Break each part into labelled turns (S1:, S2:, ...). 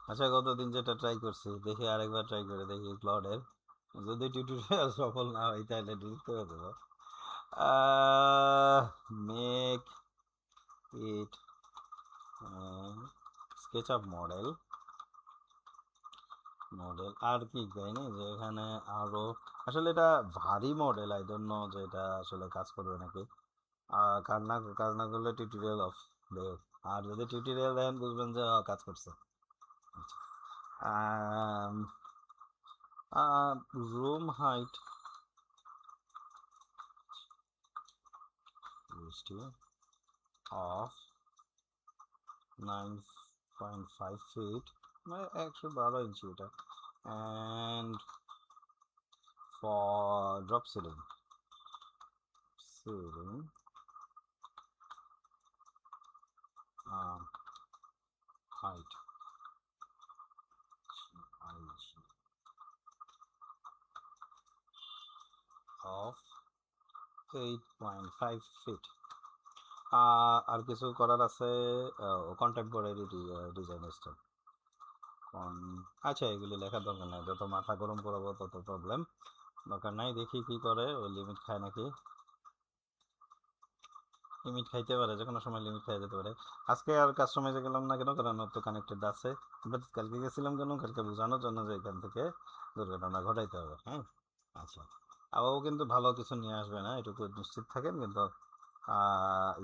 S1: আচ্ছা, গতদিন যেটা ট্রাই করছি, দেখি আরেকবার ট্রাই করে দেখি ক্লাউডের। যদি টিউটোরিয়াল সফল না হয় তাহলে ডিলিট করে দেবো। Make it SketchUp model. আর কি কাহিনী যে এখানে আরো, আসলে এটা ভারী মডেল, আই ডোন্ট নো যে এটা আসলে কাজ করবে নাকি। কাজ না করলে টিউটোরিয়াল অফ দেব। আর যদি টিউটোরিয়াল দেন বুঝবেন যে কাজ করছে। রুম হাইট অফ 9.5 ফিট, মানে 112 ইঞ্চি এটা। And for drop ceiling height of 8.5 feet. আর কিছু করার আছে। কন্ট্যাক্ট বোর্ডের ডিজাইন স্টাইল। আচ্ছা, এগুলি লেখার দরকার নাই, যত মাথা গরম করাবো তত প্রবলেম। দরকার নাই, দেখি কি করে, ওই লিমিট খায় নাকি। লিমিট খাইতে পারে, যে কোনো সময় লিমিট খাই যেতে পারে। আজকে আর কাস্টমাইজে গেলাম না কেন, কারণ ওর তো কানেক্টেড আছে। বাট কালকে গেছিলাম কেন, কালকে বোঝানোর জন্য যে এখান থেকে দুর্ঘটনা ঘটাইতে হবে। হ্যাঁ, আচ্ছা। আবার ও কিন্তু ভালো কিছু নিয়ে আসবে না, এটুকু নিশ্চিত থাকেন। কিন্তু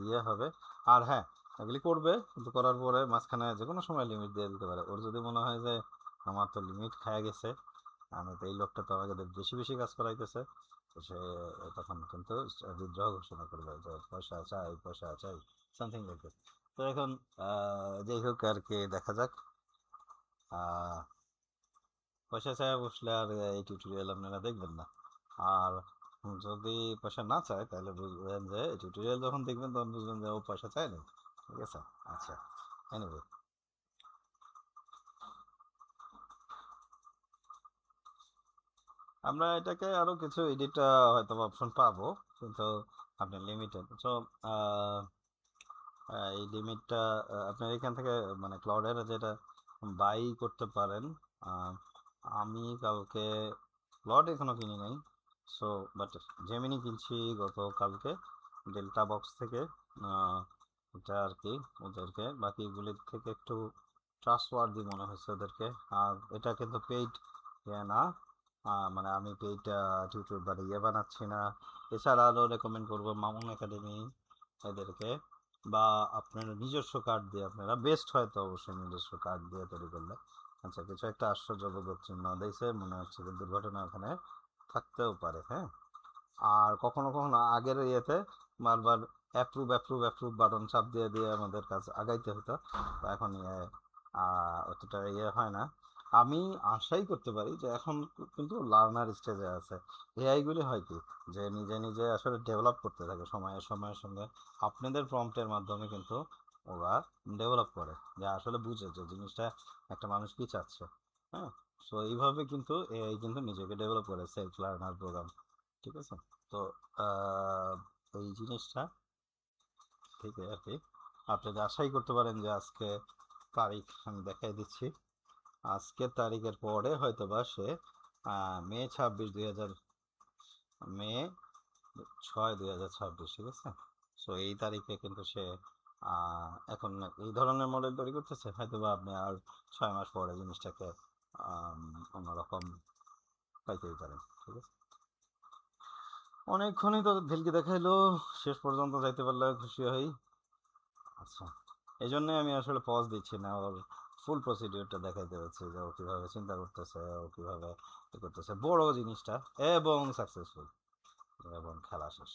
S1: ইয়ে হবে। আর হ্যাঁ, এগুলি করবে, কিন্তু করার পরে মাঝখানে যে কোনো সময় লিমিট দিয়ে দিতে পারে। ওর যদি মনে হয় যে আমার তো লিমিট খায়া গেছে, আমি তো এই লোকটা তো আমাকে বেশি বেশি কাজ করাইতেছে, তো সে তখন কিন্তু বিদ্রোহ ঘোষণা করবে যে পয়সা চাই, পয়সা চাই, সামথিং লাইক দ্যাট। তো এখন যাই হোক আর কি, দেখা যাক। আহ, পয়সা চায় বসলে আর এই টিউটোরিয়াল আপনারা দেখবেন না। আর যদি পয়সা না চায় তাহলে বুঝবেন যে টিউটোরিয়াল যখন দেখবেন তখন বুঝবেন যে ও পয়সা চায় না। ঠিক আছে। আচ্ছা, এনিওয়ে, আমরা এটাকে আরো কিছু এডিট হয়তো অপশন পাবো, কিন্তু আপনি লিমিটেড। সো এই লিমিটটা আপনার এখান থেকে, মানে ক্লাউডের যেটা বাই করতে পারেন। আহ, আমি কালকে ক্লাউড এখনো কিনি নাই। সো বাট জেমিনি কিনছি গতকালকে ডেল্টা বক্স থেকে। আহ, এটা আর কি ওদেরকে বাকিগুলির থেকে একটু ট্রাস্টওয়ার্দি মনে হয়েছে ওদেরকে। আর এটা কিন্তু পেইড ইয়ে না। মানে আমি পেইড টিউটোর বা ইয়ে বানাচ্ছি না। এছাড়া আরও রেকমেন্ড করবো মামুন একাডেমি এদেরকে, বা আপনার নিজস্ব কার্ড দিয়ে আপনারা বেস্ট হয়তো অবশ্যই নিজস্ব কার্ড দিয়ে তৈরি করলে। আচ্ছা, কিছু একটা আশ্চর্যবোধক চিহ্ন দিয়েছে, মনে হচ্ছে যে দুর্ঘটনা ওখানে থাকতেও পারে। হ্যাঁ, আর কখনো কখনো আগের ইয়েতে বারবার অ্যাপ্রুভ অ্যাপ্রুভ অ্যাপ্রুভ বাটন চাপ দিয়ে দিয়ে আমাদের কাজ আগাইতে হতো। তো এখন ইয়ে অতটা ইয়ে হয় না। আমি আশাই করতে পারি যে এখন কিন্তু লার্নার স্টেজে আছে। এআইগুলি হয় কি, যে নিজে নিজে আসলে ডেভেলপ করতে থাকে সময়ের সঙ্গে। আপনাদের প্রম্পটের মাধ্যমে কিন্তু ওরা ডেভেলপ করে, যে আসলে বুঝে যে জিনিসটা একটা মানুষ কি চাচ্ছে। হ্যাঁ, সো এইভাবে কিন্তু এআই কিন্তু নিজেকে ডেভেলপ করে, সেলফ লার্নার প্রোগ্রাম। ঠিক আছে। তো আহ, এই জিনিসটা থেকে আর কি আপনারা আশাই করতে পারেন যে আজকে তারিখ আমি দেখাই দিচ্ছি। আজকের তারিখের পরে হয়তো বা সে মে 26, 2000, মে 6, 2026, ঠিক আছে। সো এই তারিখে কিন্তু সে এখন এই ধরনের মডেল তৈরি করতেছে। হয়তো বা আপনি আর 6 মাস পরে জিনিসটাকে অন্যরকম পাইতেই পারেন। ঠিক আছে। অনেকক্ষণই তো ভেলকি দেখাইলো, শেষ পর্যন্ত যাইতে পারলে খুশি হই। আচ্ছা, এই জন্যই আমি আসলে পজ দিচ্ছি না, ওর ফুল প্রসিডিওরটা দেখাইতে হচ্ছে যে ও কীভাবে চিন্তা করতেছে, ও কীভাবে ই করতেছে বড় জিনিসটা, এবং সাকসেসফুল, এবং খেলা শেষ।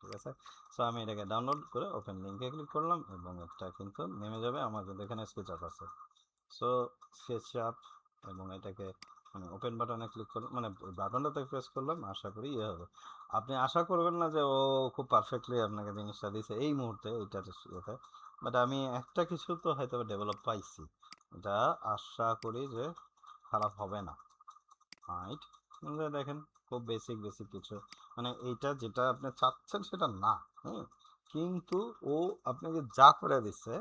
S1: ঠিক আছে। সো আমি এটাকে ডাউনলোড করে ওপেন লিঙ্কে ক্লিক করলাম, এবং এটা কিন্তু নেমে যাবে। আমার কিন্তু এখানে স্কেচ আপ আছে। সো স্কেচ আপ, এবং এটাকে মানে ওপেন বাটনে ক্লিক করলাম, মানে বাটনটাতে প্রেস করলাম, আশা করি ইয়ে হবে। আপনি আশা করবেন না যে ও খুব পারফেক্টলি আপনাকে জিনিসটা দিছে এই মুহূর্তে এইটার ইয়েতে। বাট আমি একটা কিছু তো হয়তো ডেভেলপ পাইছি, এটা আশা করি যে খারাপ হবে না। রাইট। দেখেন, খুব বেসিক বেসিক কিছু, মানে এইটা যেটা আপনি চাচ্ছেন সেটা না। হুম, কিন্তু ও আপনাকে যা করে দিচ্ছে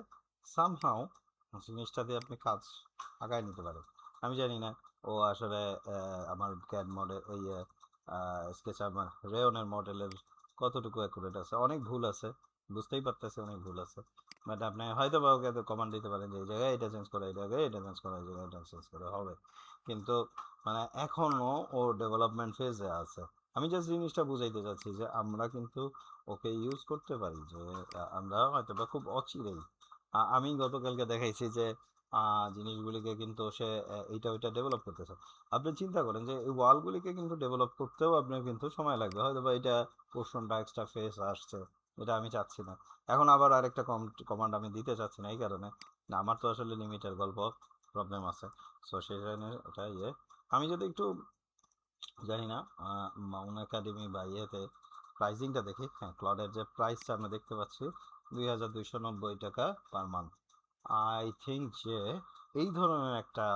S1: সামহাও জিনিসটা দিয়ে আপনি কাজ আগায় নিতে পারেন। আমি জানি না ও আসলে আমার ক্যাড মডেল ওই স্কেচ আমার রেওনের মডেলের কতটুকু অ্যাকুরেট আছে, অনেক ভুল আছে, বুঝতেই পারতেছে অনেক ভুল আছে। বাট আপনি হয়তো বা ওকে কমান্ড দিতে পারেন যে এই জায়গায় এটা চেঞ্জ করা, এই জায়গায় এটা চেঞ্জ করা, এই জায়গায় এটা চেঞ্জ করা হবে। কিন্তু মানে এখনো ও ডেভেলপমেন্ট ফেজে আছে। আমি জাস্ট জিনিসটা বুঝাইতে চাচ্ছি যে আমরা কিন্তু ওকে ইউজ করতে পারি, যে আমরা হয়তো বা খুব অচিরেই আমি গতকালকে দেখাইছি যে জিনিসগুলিকে কিন্তু সে এইটা ওইটা ডেভেলপ করতেছে। আপনি চিন্তা করেন যে এই ওয়ালগুলিকে কিন্তু ডেভেলপ করতেও আপনার কিন্তু সময় লাগবে, হয়তো বা এটা পোর্শনটা এক্সট্রা ফেস আসছে, এটা আমি চাচ্ছি না। এখন আবার আরেকটা কমান্ড আমি দিতে চাচ্ছি না এই কারণে না, আমার তো আসলে লিমিটের গল্প প্রবলেম আছে। সো সেই জন্য ওটা আমি যদি একটু জানি না মাউন একাডেমি বা ইয়েতে প্রাইসিংটা দেখি, হ্যাঁ ক্লাউডের যে প্রাইসটা আমরা দেখতে পাচ্ছি 2290 টাকা পার মান্থ। আই থিঙ্ক যে এই ধরনের একটা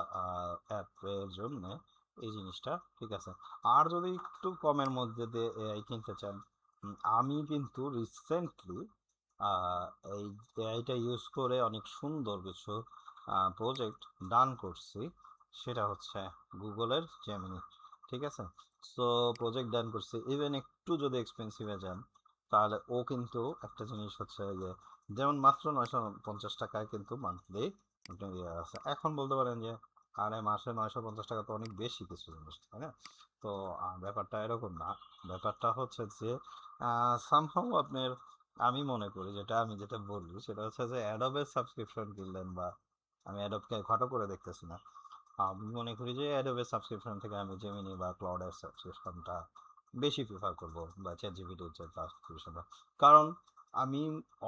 S1: অ্যাপের জন্য এই জিনিসটা ঠিক আছে। আর যদি একটু কমের মধ্যে দিয়ে এআই কিনতে চান, আমি কিন্তু রিসেন্টলি এই এআইটা ইউজ করে অনেক সুন্দর কিছু প্রজেক্ট ডান করছি। সেটা হচ্ছে গুগলের জেমিনি, ঠিক আছে। সো প্রজেক্ট ডান করছি, ইভেন একটু যদি এক্সপেন্সিভে যান তাহলে ও কিন্তু একটা জিনিস হচ্ছে যে যেমন মাত্র 950 টাকায় কিন্তু মান্থলি আপনার ইয়ে আছে। এখন বলতে পারেন যে আরে মাসে 950 টাকা তো অনেক বেশি কিছু জিনিস, তাই না? তো ব্যাপারটা এরকম না। ব্যাপারটা হচ্ছে যে সামহাউ আপনার, আমি মনে করি যেটা আমি যেটা বলি সেটা হচ্ছে যে অ্যাডোবের সাবস্ক্রিপশন কিনলেন বা, আমি অ্যাডোবকে ঘটা করে দেখতেছি না, আমি মনে করি যে অ্যাডোবের সাবস্ক্রিপশন থেকে আমি জেমিনি বা ক্লাউডের সাবস্ক্রিপশনটা বেশি প্রিফার করবো, বা চ্যাট জিপিটির যে সাবস্ক্রিপশনটা। কারণ আমি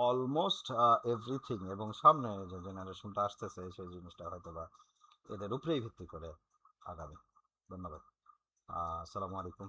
S1: অলমোস্ট এভরিথিং, এবং সামনে যে জেনারেশনটা আসতেছে সেই জিনিসটা হয়তো বা এদের উপরেই ভিত্তি করে আগামী। ধন্যবাদ। আসসালামু আলাইকুম।